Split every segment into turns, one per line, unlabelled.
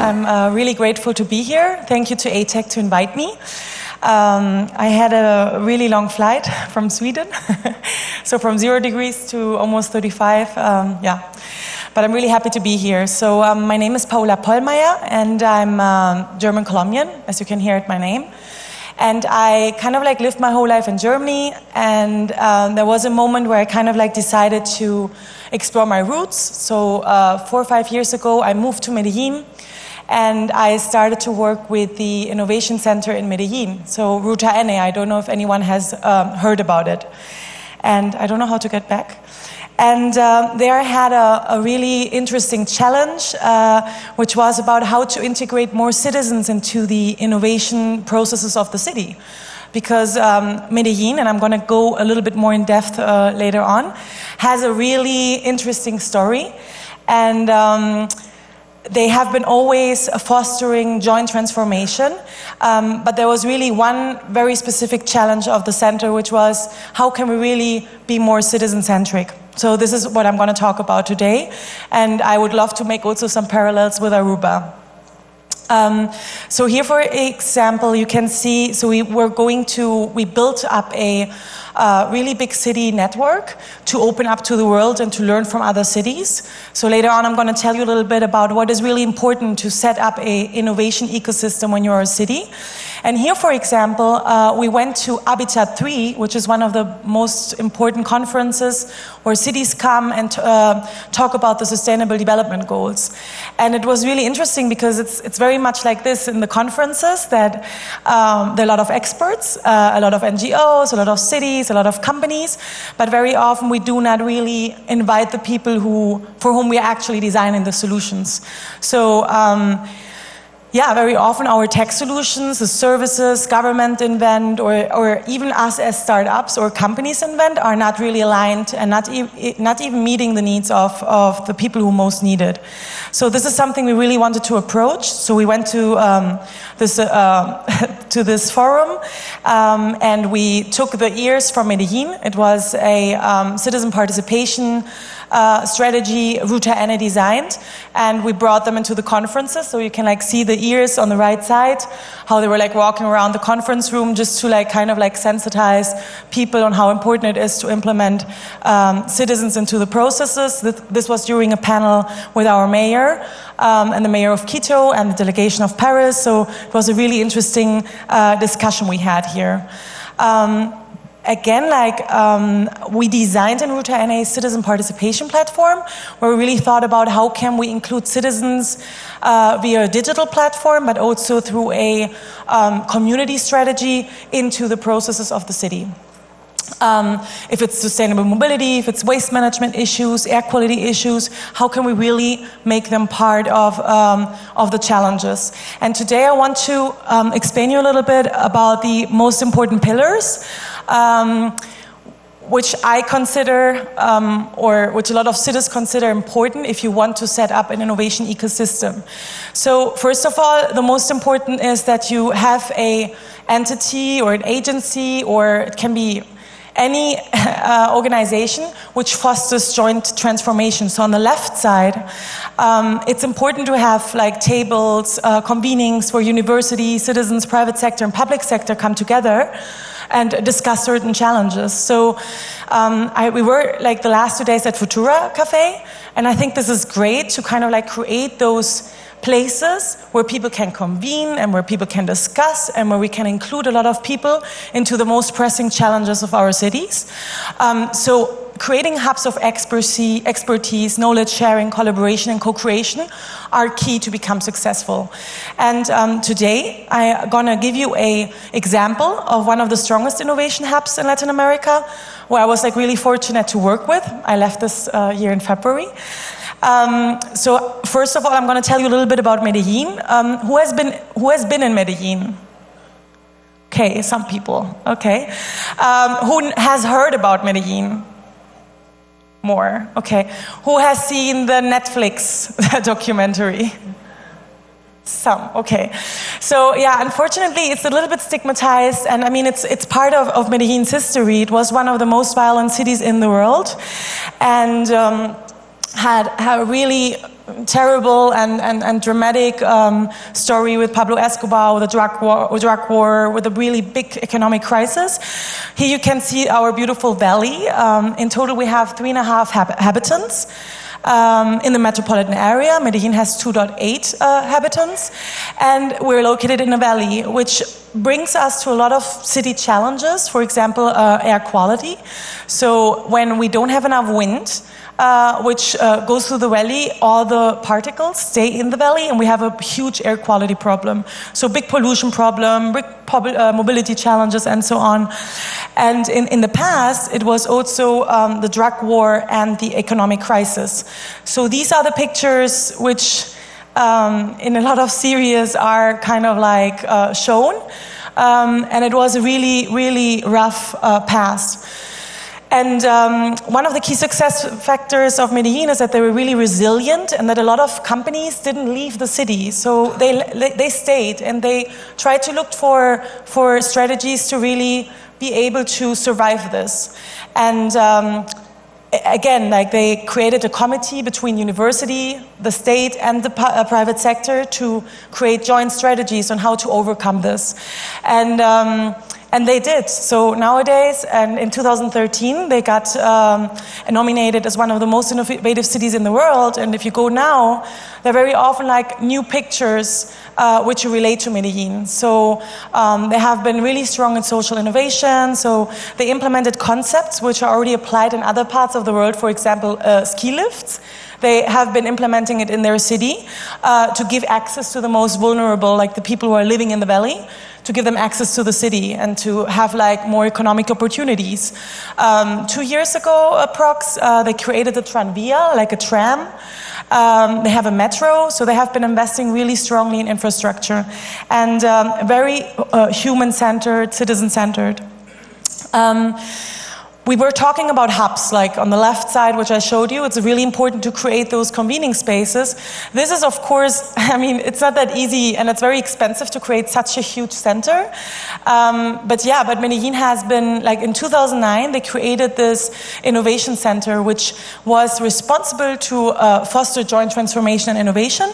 I'm really grateful to be here. Thank you to ATECH to invite me. I had a really long flight from Sweden, so from 0 degrees to almost 35, but I'm really happy to be here. So my name is Paola Pollmeier, and I'm German-Colombian, as you can hear at my name. And I kind of like lived my whole life in Germany, and there was a moment where I kind of like decided to explore my roots. So 4 or 5 years ago, I moved to Medellin, and I started to work with the Innovation Center in Medellin. So RutaN, I don't know if anyone has heard about it. And I don't know how to get back. And there I had a really interesting challenge, which was about how to integrate more citizens into the innovation processes of the city. Because Medellin, and I'm going to go a little bit more in depth later on, has a really interesting story. And they have been always fostering joint transformation, but there was really one very specific challenge of the center, which was how can we really be more citizen-centric? So this is what I'm going to talk about today, and I would love to make also some parallels with Aruba. So here, for example, you can see, so we built up a really big city network to open up to the world and to learn from other cities. So later on, I'm going to tell you a little bit about what is really important to set up an innovation ecosystem when you're a city. And here, for example, we went to Habitat 3, which is one of the most important conferences where cities come and talk about the Sustainable Development Goals. And it was really interesting because it's very much like this in the conferences, that there are a lot of experts, a lot of NGOs, a lot of cities, a lot of companies, but very often we do not really invite the people for whom we are actually designing the solutions. So very often our tech solutions, the services government invent, or even us as startups or companies invent, are not really aligned and not even meeting the needs of the people who most need it. So this is something we really wanted to approach. So we went to this forum, and we took the ears from Medellin. It was a citizen participation strategy RutaN designed, and we brought them into the conferences. So you can like see the ears on the right side, how they were like walking around the conference room just to like kind of like sensitize people on how important it is to implement citizens into the processes. This was during a panel with our mayor and the mayor of Quito and the delegation of Paris. So it was a really interesting discussion we had here. Again, we designed in RutaN a citizen participation platform where we really thought about how can we include citizens via a digital platform, but also through a community strategy into the processes of the city. If it's sustainable mobility, if it's waste management issues, air quality issues, how can we really make them part of the challenges? And today I want to explain you a little bit about the most important pillars, which I consider, or which a lot of cities consider important if you want to set up an innovation ecosystem. So first of all, the most important is that you have an entity or an agency, or it can be any organization which fosters joint transformation. So on the left side, it's important to have like tables, convenings where university, citizens, private sector and public sector come together and discuss certain challenges. So we were like the last 2 days at Futura Cafe, and I think this is great to kind of like create those places where people can convene and where people can discuss and where we can include a lot of people into the most pressing challenges of our cities. So creating hubs of expertise, knowledge sharing, collaboration and co-creation are key to become successful. And today I'm gonna give you an example of one of the strongest innovation hubs in Latin America, where I was like really fortunate to work with. I left this year in February. So first of all, I'm going to tell you a little bit about Medellin. Who has been in Medellin? Okay, some people. Okay. Who has heard about Medellin? More. Okay. Who has seen the Netflix documentary? Some, okay. So yeah, unfortunately it's a little bit stigmatized, and I mean it's part of Medellin's history. It was one of the most violent cities in the world, and had a really terrible and dramatic story with Pablo Escobar, with the drug war, with a really big economic crisis. Here you can see our beautiful valley. In total, we have 3.5 inhabitants. In the metropolitan area, Medellin has 2.8 inhabitants, and we're located in a valley, which brings us to a lot of city challenges, for example, air quality. So when we don't have enough wind, which goes through the valley, all the particles stay in the valley, and we have a huge air quality problem. So big pollution problem, big mobility challenges, and so on. And in the past, it was also the drug war and the economic crisis. So these are the pictures which in a lot of series are kind of like shown. And it was a really, really rough past. And one of the key success factors of Medellin is that they were really resilient, and that a lot of companies didn't leave the city. So they stayed, and they tried to look for strategies to really be able to survive this. And again, like, they created a committee between university, the state, and the private sector to create joint strategies on how to overcome this. And they did. So nowadays, and in 2013, they got nominated as one of the most innovative cities in the world. And if you go now, they're very often like new pictures which relate to Medellin. So they have been really strong in social innovation. So they implemented concepts which are already applied in other parts of the world. For example, ski lifts. They have been implementing it in their city to give access to the most vulnerable, like the people who are living in the valley, to give them access to the city and to have like more economic opportunities. 2 years ago, approx, they created the Tranvia, like a tram. They have a metro, so they have been investing really strongly in infrastructure and very human-centered, citizen-centered. We were talking about hubs, like on the left side, which I showed you. It's really important to create those convening spaces. This is, of course, I mean, it's not that easy, and it's very expensive to create such a huge center. But Medellin has been, like in 2009, they created this innovation center, which was responsible to foster joint transformation and innovation.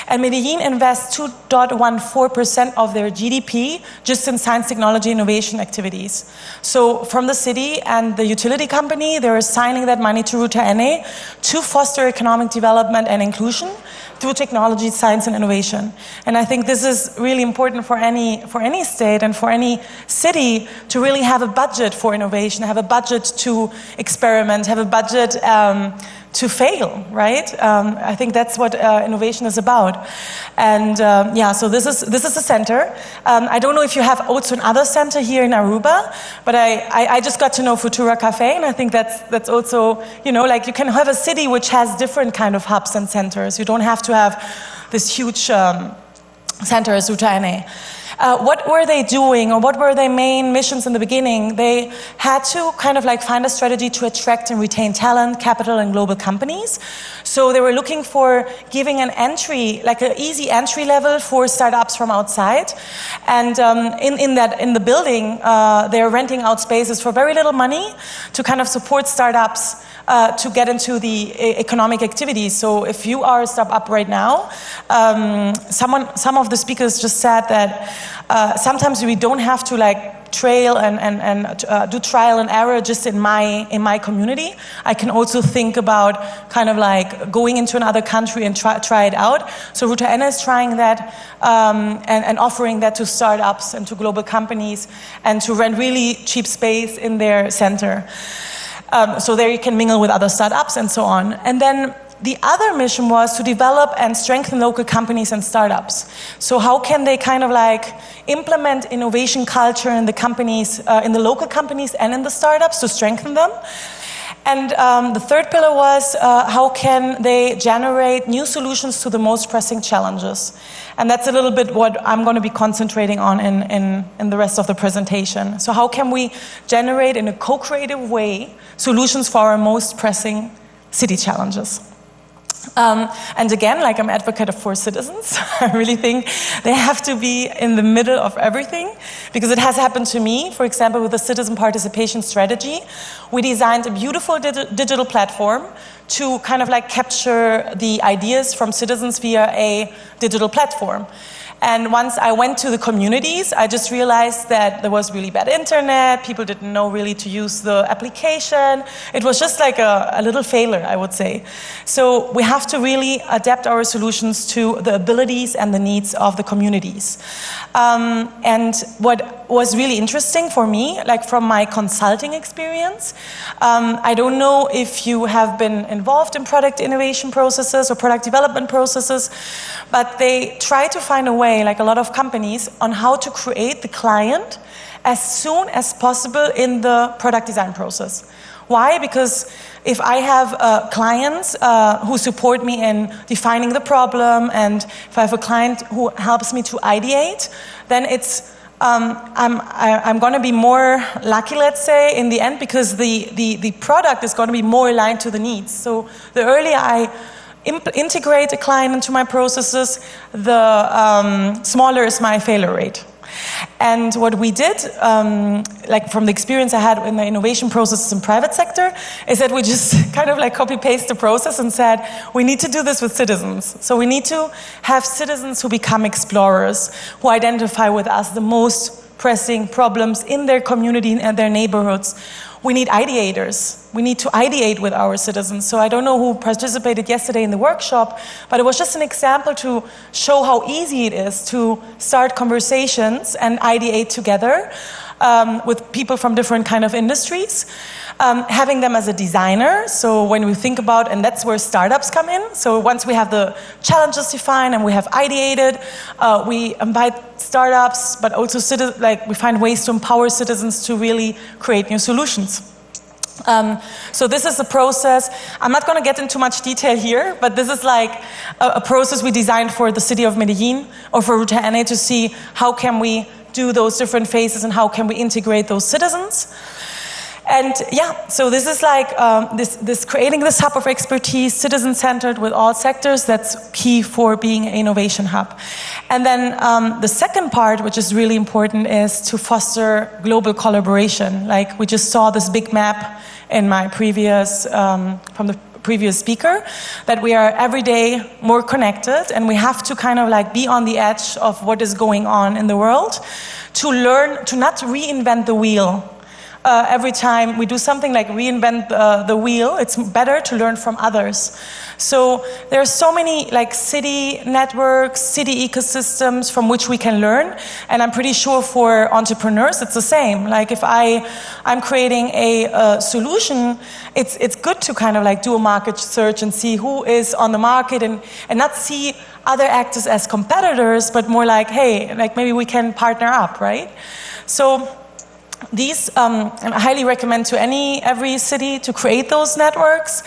And Medellin invests 2.14% of their GDP just in science, technology, innovation activities. So from the city and the utility company, they're assigning that money to RutaN to foster economic development and inclusion through technology, science, and innovation. And I think this is really important for any state and for any city to really have a budget for innovation, have a budget to experiment, have a budget to fail, right? I think that's what innovation is about. And so this is the center. I don't know if you have also another center here in Aruba, but I just got to know Futura Cafe, and I think that's also, you know, like you can have a city which has different kind of hubs and centers. You don't have to have this huge center as RutaN. What were they doing, or what were their main missions in the beginning? They had to kind of like find a strategy to attract and retain talent, capital, and global companies. So they were looking for giving an entry, like an easy entry level for startups from outside. And in the building, they're renting out spaces for very little money to kind of support startups to get into the economic activities. So if you are a startup right now, some of the speakers just said that sometimes we don't have to like trail and do trial and error just in my community. I can also think about kind of like going into another country and try it out. So RutaN is trying that and offering that to startups and to global companies, and to rent really cheap space in their center. So there you can mingle with other startups and so on. And then the other mission was to develop and strengthen local companies and startups. So how can they kind of like implement innovation culture in the companies, in the local companies and in the startups to strengthen them? And the third pillar was how can they generate new solutions to the most pressing challenges? And that's a little bit what I'm going to be concentrating on in the rest of the presentation. So how can we generate in a co-creative way solutions for our most pressing city challenges? And again, like I'm an advocate for citizens. I really think they have to be in the middle of everything, because it has happened to me. For example, with the citizen participation strategy, we designed a beautiful digital platform to kind of like capture the ideas from citizens via a digital platform. And once I went to the communities, I just realized that there was really bad internet, people didn't know really to use the application. It was just like a little failure, I would say. So we have to really adapt our solutions to the abilities and the needs of the communities. And what was really interesting for me, like from my consulting experience, I don't know if you have been involved in product innovation processes or product development processes, but they try to find a way, like a lot of companies, on how to create the client as soon as possible in the product design process. Why? Because if I have clients who support me in defining the problem, and if I have a client who helps me to ideate, then it's I'm going to be more lucky, let's say, in the end, because the product is going to be more aligned to the needs. So the earlier I integrate a client into my processes, the smaller is my failure rate. And what we did, like from the experience I had in the innovation processes in private sector, is that we just kind of like copy-paste the process and said, we need to do this with citizens. So we need to have citizens who become explorers, who identify with us the most pressing problems in their community and their neighborhoods. We need ideators. We need to ideate with our citizens. So I don't know who participated yesterday in the workshop, but it was just an example to show how easy it is to start conversations and ideate together with people from different kind of industries. Having them as a designer, so when we think about, and that's where startups come in, so once we have the challenges defined and we have ideated, we invite startups, but also we find ways to empower citizens to really create new solutions. So this is the process. I'm not going to get into much detail here, but this is like a process we designed for the city of Medellin or for RutaN to see how can we do those different phases and how can we integrate those citizens. And yeah, so this is like this creating this hub of expertise, citizen-centered with all sectors. That's key for being an innovation hub. And then the second part, which is really important, is to foster global collaboration. Like we just saw this big map in my previous from the previous speaker, that we are every day more connected, and we have to kind of like be on the edge of what is going on in the world to learn to not reinvent the wheel. Every time we do something like reinvent the wheel, it's better to learn from others. So there are so many like city networks, city ecosystems from which we can learn, and I'm pretty sure for entrepreneurs it's the same. Like if I'm creating a solution, it's good to kind of like do a market search and see who is on the market and not see other actors as competitors, but more like, hey, like maybe we can partner up, right? So these, I highly recommend to every city to create those networks.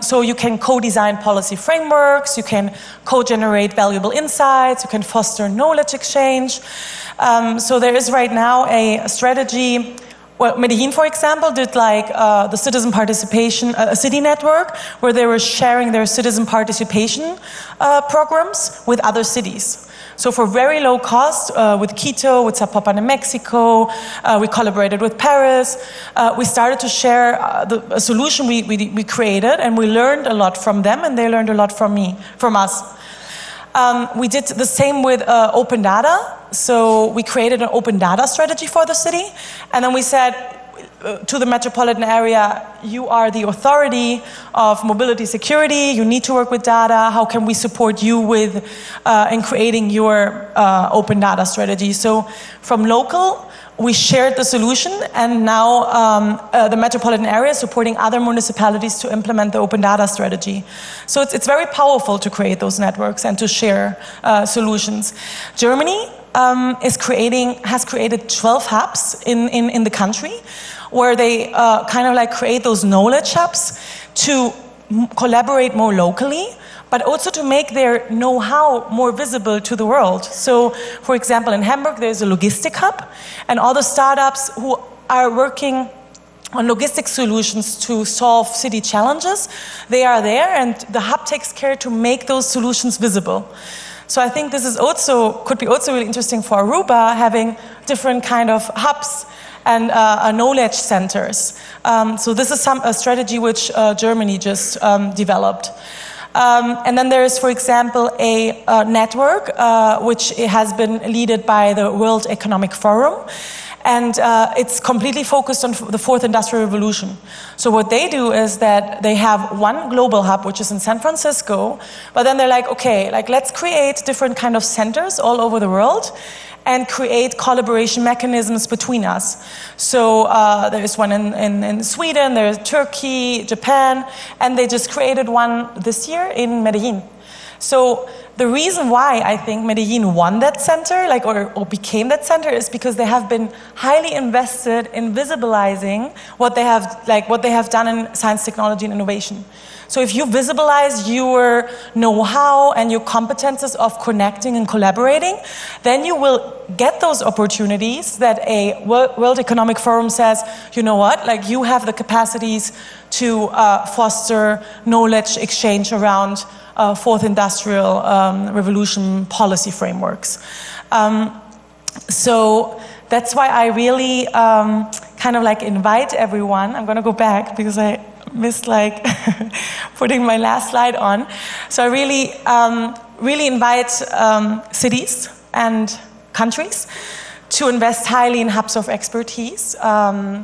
So you can co-design policy frameworks, you can co-generate valuable insights, you can foster knowledge exchange. So there is right now a strategy. Well, Medellin, for example, did like the citizen participation, a city network, where they were sharing their citizen participation programs with other cities. So for very low cost, with Quito, with Zapopan in Mexico, we collaborated with Paris. We started to share a solution we created, and we learned a lot from them, and they learned a lot from us. We did the same with open data. So we created an open data strategy for the city, and then we said to the metropolitan area, you are the authority of mobility security, you need to work with data, how can we support you with in creating your open data strategy? So from local, we shared the solution, and now the metropolitan area is supporting other municipalities to implement the open data strategy. So it's very powerful to create those networks and to share solutions. Germany has created 12 hubs in the country, where they kind of like create those knowledge hubs to collaborate more locally, but also to make their know-how more visible to the world. So, for example, in Hamburg, there's a logistic hub, and all the startups who are working on logistics solutions to solve city challenges, they are there, and the hub takes care to make those solutions visible. So I think this is could be also really interesting for Aruba, having different kind of hubs and knowledge centers. So this is a strategy which Germany just developed. And then there is, for example, a network which has been led by the World Economic Forum. And it's completely focused on the fourth industrial revolution. So what they do is that they have one global hub, which is in San Francisco, but then they're like, okay, like let's create different kind of centers all over the world and create collaboration mechanisms between us. So there is one in Sweden, there's Turkey, Japan, and they just created one this year in Medellin. So the reason why I think Medellin won that center, or became that center, is because they have been highly invested in visibilizing what they have done in science, technology, and innovation. So if you visibilize your know-how and your competences of connecting and collaborating, then you will get those opportunities that a World Economic Forum says, you know what, like you have the capacities to foster knowledge exchange around fourth industrial revolution policy frameworks. So that's why I really kind of like invite everyone. I'm going to go back because I missed like putting my last slide on. So I really invite cities and countries to invest highly in hubs of expertise,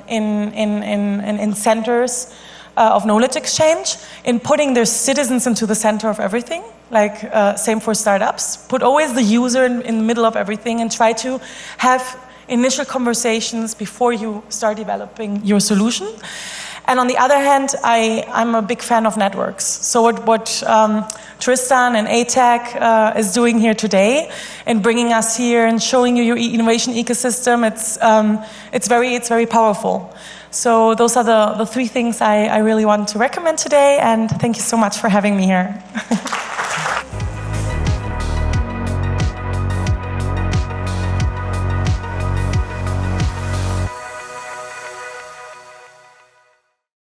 in centers of knowledge exchange, in putting their citizens into the center of everything, like same for startups. Put always the user in the middle of everything and try to have initial conversations before you start developing your solution. And on the other hand, I'm a big fan of networks. So what Tristan and ATECH is doing here today and bringing us here and showing you your innovation ecosystem, it's very powerful. So those are the three things I really want to recommend today, and thank you so much for having me here.